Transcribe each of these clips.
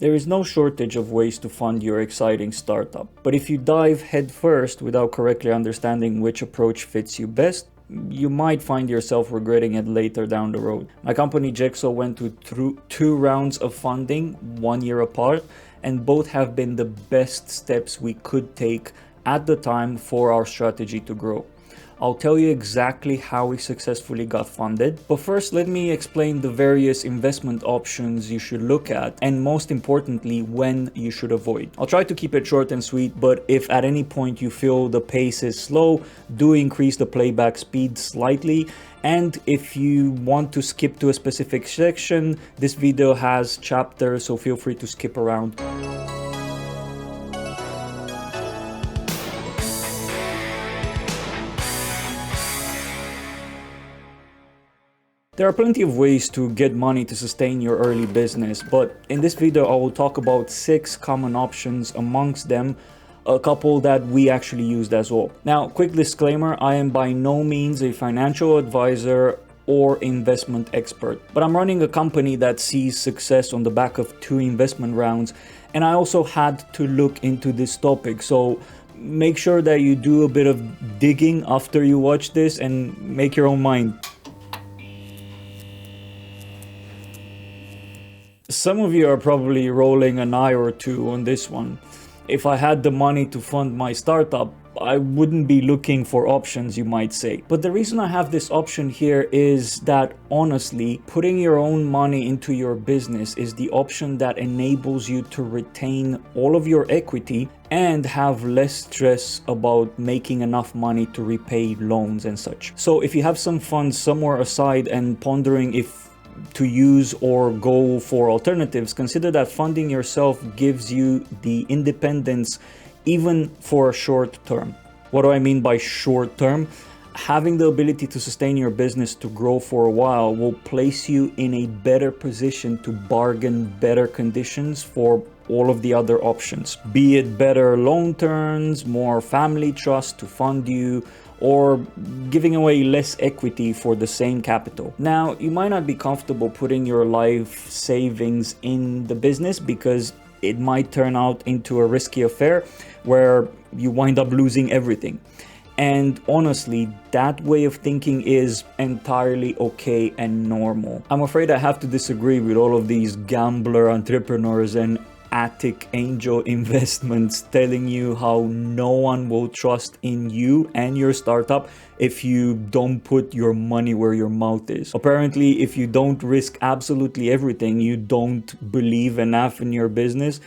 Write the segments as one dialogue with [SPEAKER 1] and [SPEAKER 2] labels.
[SPEAKER 1] There is no shortage of ways to fund your exciting startup, but if you dive headfirst without correctly understanding which approach fits you best, you might find yourself regretting it later down the road. My company Jexo went through two rounds of funding, 1 year apart, and both have been the best steps we could take at the time for our strategy to grow. I'll tell you exactly how we successfully got funded, but first let me explain the various investment options you should look at, and most importantly, when you should avoid. I'll try to keep it short and sweet, but if at any point you feel the pace is slow, do increase the playback speed slightly. And if you want to skip to a specific section, this video has chapters, so feel free to skip around. There are plenty of ways to get money to sustain your early business, but in this video I will talk about 6 common options, amongst them a couple that we actually used as well. Now, quick disclaimer, I am by no means a financial advisor or investment expert, but I'm running a company that sees success on the back of 2 investment rounds, and I also had to look into this topic, so make sure that you do a bit of digging after you watch this and make your own mind. Some of you are probably rolling an eye or two on this one. If I had the money to fund my startup, I wouldn't be looking for options, you might say. But the reason I have this option here is that honestly, putting your own money into your business is the option that enables you to retain all of your equity and have less stress about making enough money to repay loans and such. So if you have some funds somewhere aside and pondering if to use or go for alternatives, consider that funding yourself gives you the independence even for a short term. What do I mean by short term? Having the ability to sustain your business to grow for a while will place you in a better position to bargain better conditions for all of the other options, be it better loan terms, more family trust to fund you, or giving away less equity for the same capital. Now, you might not be comfortable putting your life savings in the business because it might turn out into a risky affair where you wind up losing everything. And honestly, that way of thinking is entirely okay and normal. I'm afraid I have to disagree with all of these gambler entrepreneurs and attic angel investments telling you how no one will trust in you and your startup if you don't put your money where your mouth is. Apparently, if you don't risk absolutely everything, you don't believe enough in your business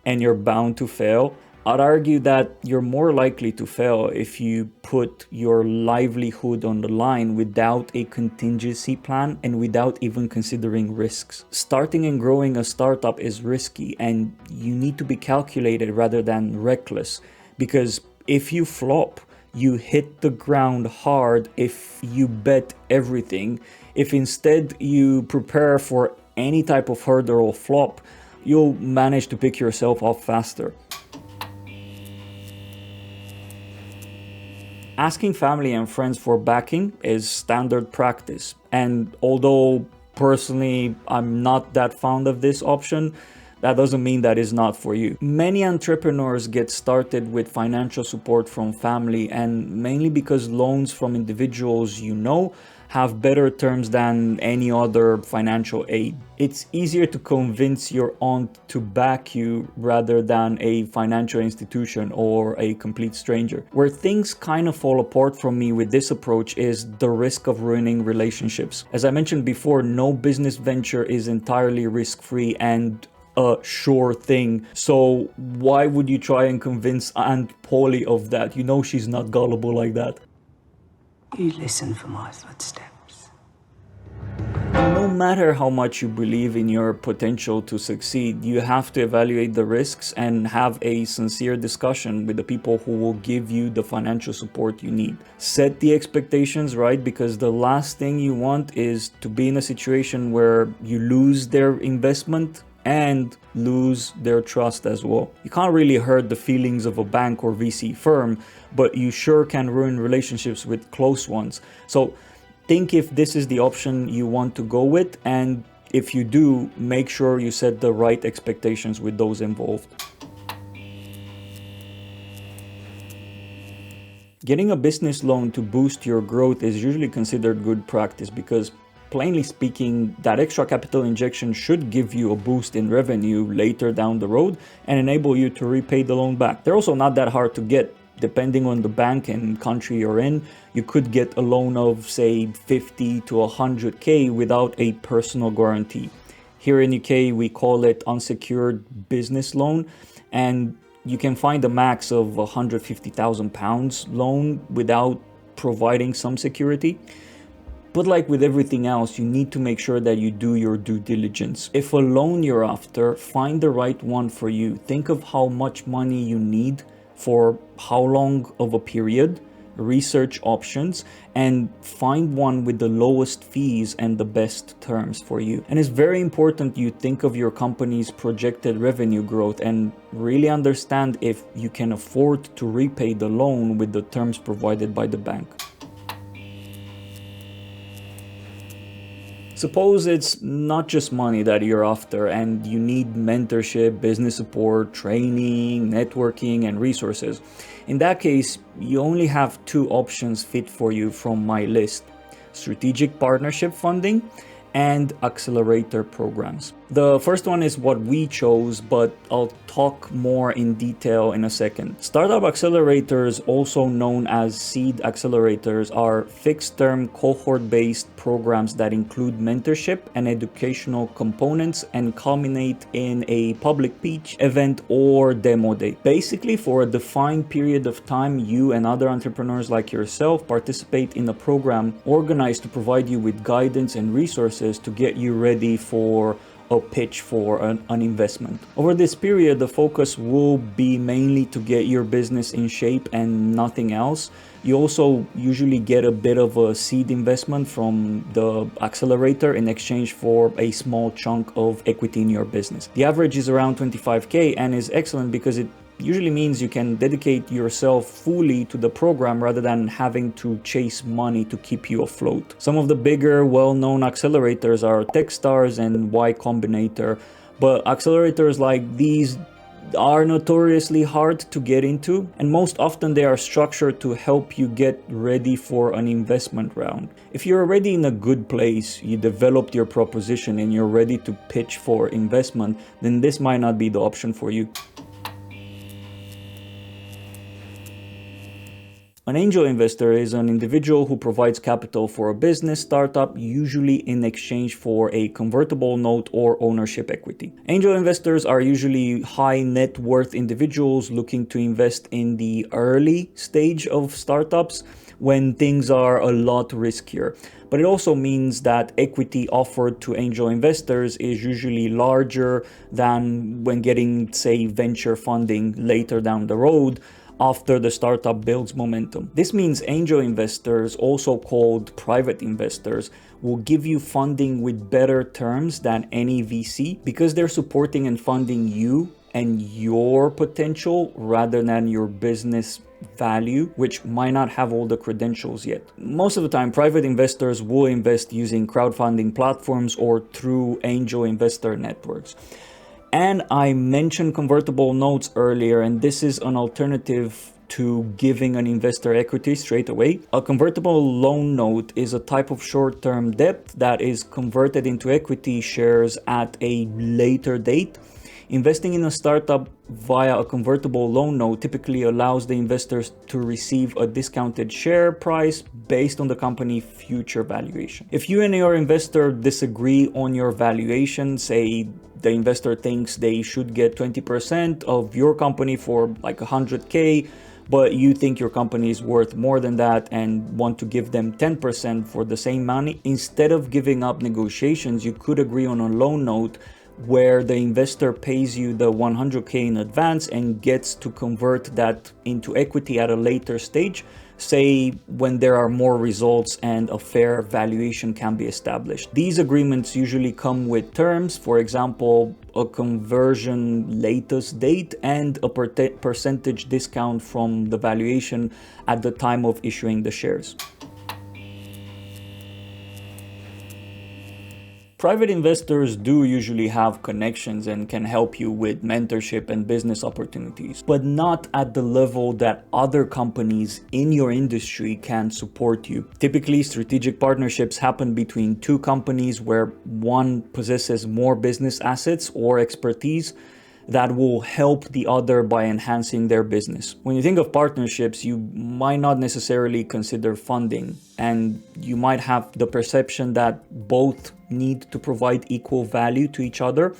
[SPEAKER 1] and you're bound to fail. I'd argue that you're more likely to fail if you put your livelihood on the line without a contingency plan and without even considering risks. Starting and growing a startup is risky, and you need to be calculated rather than reckless, because if you flop, you hit the ground hard if you bet everything. If instead you prepare for any type of hurdle or flop, you'll manage to pick yourself up faster. Asking family and friends for backing is standard practice, and although personally I'm not that fond of this option, that doesn't mean that it's not for you. Many entrepreneurs get started with financial support from family, and mainly because loans from individuals have better terms than any other financial aid. It's easier to convince your aunt to back you rather than a financial institution or a complete stranger. Where things kind of fall apart from me with this approach is the risk of ruining relationships. As I mentioned before, no business venture is entirely risk-free and a sure thing. So why would you try and convince Aunt Polly of that? You know she's not gullible like that.
[SPEAKER 2] You listen for my footsteps.
[SPEAKER 1] No matter how much you believe in your potential to succeed, you have to evaluate the risks and have a sincere discussion with the people who will give you the financial support you need. Set the expectations right, because the last thing you want is to be in a situation where you lose their investment and lose their trust as well. You can't really hurt the feelings of a bank or VC firm, but you sure can ruin relationships with close ones. So think if this is the option you want to go with, and if you do, make sure you set the right expectations with those involved. Getting a business loan to boost your growth is usually considered good practice because, plainly speaking, that extra capital injection should give you a boost in revenue later down the road and enable you to repay the loan back. They're also not that hard to get. Depending on the bank and country you're in, you could get a loan of, say, 50 to 100K without a personal guarantee. Here in UK, we call it unsecured business loan, and you can find a max of £150,000 loan without providing some security. But like with everything else, you need to make sure that you do your due diligence. If a loan you're after, find the right one for you. Think of how much money you need for how long of a period, research options, and find one with the lowest fees and the best terms for you. And it's very important you think of your company's projected revenue growth and really understand if you can afford to repay the loan with the terms provided by the bank. Suppose it's not just money that you're after and you need mentorship, business support, training, networking, and resources. In that case, you only have two options fit for you from my list: strategic partnership funding and accelerator programs. The first one is what we chose, but I'll talk more in detail in a second. Startup accelerators, also known as seed accelerators, are fixed-term cohort-based programs that include mentorship and educational components and culminate in a public pitch, event, or demo day. Basically, for a defined period of time, you and other entrepreneurs like yourself participate in a program organized to provide you with guidance and resources to get you ready for a pitch for an investment. Over this period, the focus will be mainly to get your business in shape and nothing else. You also usually get a bit of a seed investment from the accelerator in exchange for a small chunk of equity in your business. The average is around 25K and is excellent because it usually means you can dedicate yourself fully to the program rather than having to chase money to keep you afloat. Some of the bigger, well-known accelerators are Techstars and Y Combinator, but accelerators like these are notoriously hard to get into, and most often they are structured to help you get ready for an investment round. If you're already in a good place, you developed your proposition and you're ready to pitch for investment, then this might not be the option for you. An angel investor is an individual who provides capital for a business startup, usually in exchange for a convertible note or ownership equity. Angel investors are usually high net worth individuals looking to invest in the early stage of startups when things are a lot riskier. But it also means that equity offered to angel investors is usually larger than when getting, say, venture funding later down the road, after the startup builds momentum. This means angel investors, also called private investors, will give you funding with better terms than any VC because they're supporting and funding you and your potential rather than your business value, which might not have all the credentials yet. Most of the time, private investors will invest using crowdfunding platforms or through angel investor networks. And I mentioned convertible notes earlier, and this is an alternative to giving an investor equity straight away. A convertible loan note is a type of short-term debt that is converted into equity shares at a later date. Investing in a startup via a convertible loan note typically allows the investors to receive a discounted share price based on the company's future valuation. If you and your investor disagree on your valuation, say the investor thinks they should get 20% of your company for like 100K, but you think your company is worth more than that and want to give them 10% for the same money, instead of giving up negotiations, you could agree on a loan note where the investor pays you the 100K in advance and gets to convert that into equity at a later stage, say when there are more results and a fair valuation can be established. These agreements usually come with terms, for example, a conversion latest date and a percentage discount from the valuation at the time of issuing the shares. Private investors do usually have connections and can help you with mentorship and business opportunities, but not at the level that other companies in your industry can support you. Typically, strategic partnerships happen between two companies where one possesses more business assets or expertise that will help the other by enhancing their business. When you think of partnerships, you might not necessarily consider funding, and you might have the perception that both need to provide equal value to each other.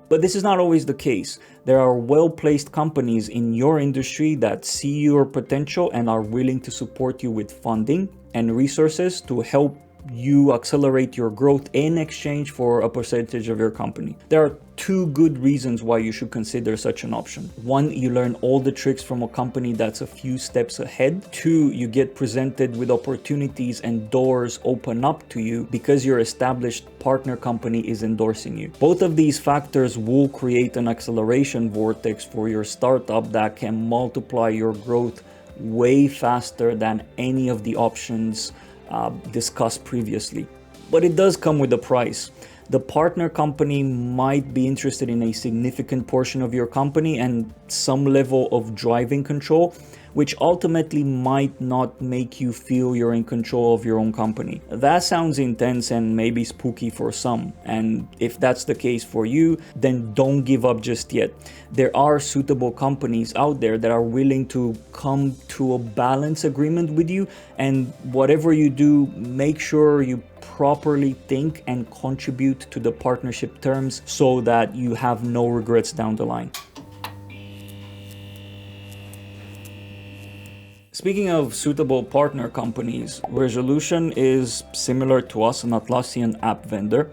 [SPEAKER 1] But this is not always the case. There are well-placed companies in your industry that see your potential and are willing to support you with funding and resources to help you accelerate your growth in exchange for a percentage of your company. There are two good reasons why you should consider such an option. One, you learn all the tricks from a company that's a few steps ahead. Two, you get presented with opportunities and doors open up to you because your established partner company is endorsing you. Both of these factors will create an acceleration vortex for your startup that can multiply your growth way faster than any of the options discussed previously. But it does come with a price. The partner company might be interested in a significant portion of your company and some level of driving control, which ultimately might not make you feel you're in control of your own company. That sounds intense and maybe spooky for some, and if that's the case for you, then don't give up just yet. There are suitable companies out there that are willing to come to a balance agreement with you, and whatever you do, make sure you properly think and contribute to the partnership terms so that you have no regrets down the line. Speaking of suitable partner companies, Resolution is similar to us, an Atlassian app vendor,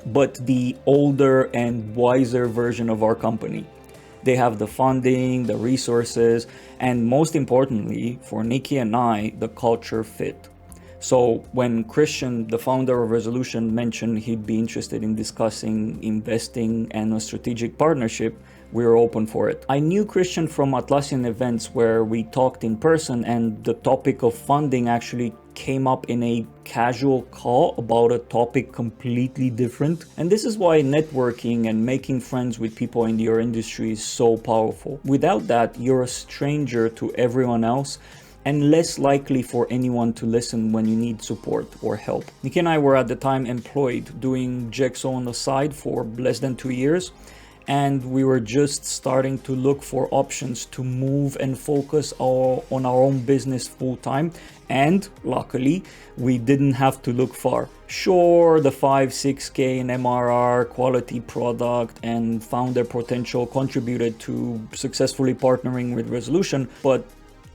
[SPEAKER 1] but the older and wiser version of our company. They have the funding, the resources, and most importantly, for Nikki and I, the culture fit. So when Christian, the founder of Resolution, mentioned he'd be interested in discussing investing and a strategic partnership, we were open for it. I knew Christian from Atlassian events where we talked in person, and the topic of funding actually came up in a casual call about a topic completely different. And this is why networking and making friends with people in your industry is so powerful. Without that, you're a stranger to everyone else and less likely for anyone to listen when you need support or help. Nikki and I were at the time employed doing Jexo on the side for less than 2 years, and we were just starting to look for options to move and focus on our own business full time. And luckily, we didn't have to look far. Sure, the 5-6K in MRR, quality product, and founder potential contributed to successfully partnering with Resolution, but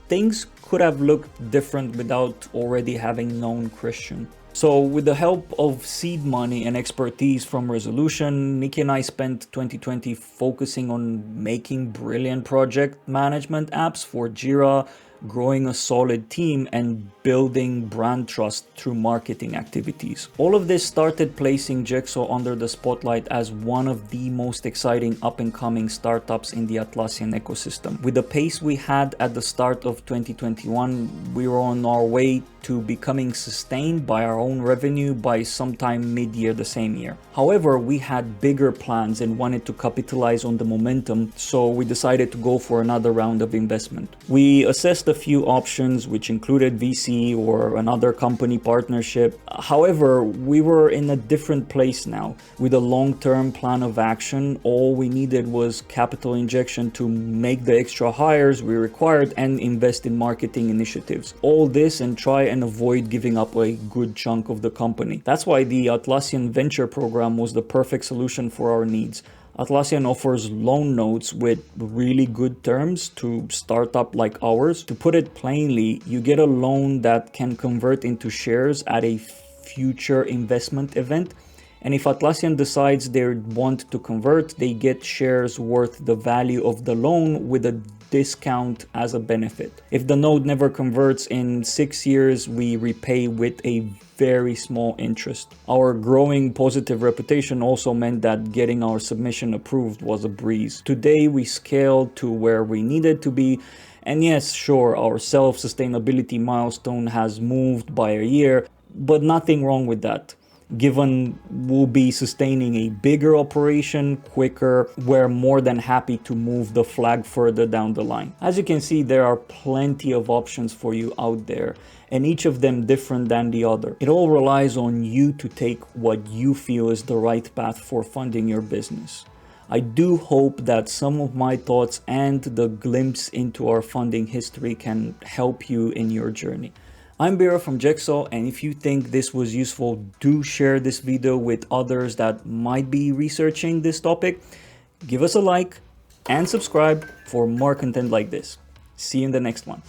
[SPEAKER 1] things could have looked different without already having known Christian. So with the help of seed money and expertise from Resolution, Nikki and I spent 2020 focusing on making brilliant project management apps for Jira, growing a solid team, and building brand trust through marketing activities. All of this started placing Jexo under the spotlight as one of the most exciting up-and-coming startups in the Atlassian ecosystem. With the pace we had at the start of 2021, we were on our way to becoming sustained by our own revenue by sometime mid-year the same year. However, we had bigger plans and wanted to capitalize on the momentum, so we decided to go for another round of investment. We assessed a few options, which included VC or another company partnership. However, we were in a different place now. With a long-term plan of action, all we needed was capital injection to make the extra hires we required and invest in marketing initiatives. All this and try and avoid giving up a good chunk of the company. That's why the Atlassian Venture program was the perfect solution for our needs. Atlassian offers loan notes with really good terms to startup like ours. To put it plainly, you get a loan that can convert into shares at a future investment event. And if Atlassian decides they want to convert, they get shares worth the value of the loan with a discount as a benefit. If the note never converts in 6 years, we repay with a very small interest. Our growing positive reputation also meant that getting our submission approved was a breeze. Today we scaled to where we needed to be, and yes, sure, our self-sustainability milestone has moved by a year, but nothing wrong with that. given we'll be sustaining a bigger operation quicker, we're more than happy to move the flag further down the line. As you can see, there are plenty of options for you out there, and each of them different than the other. It all relies on you to take what you feel is the right path for funding your business. I do hope that some of my thoughts and the glimpse into our funding history can help you in your journey. I'm Biro from Jexo, and if you think this was useful, do share this video with others that might be researching this topic. Give us a like and subscribe for more content like this. See you in the next one.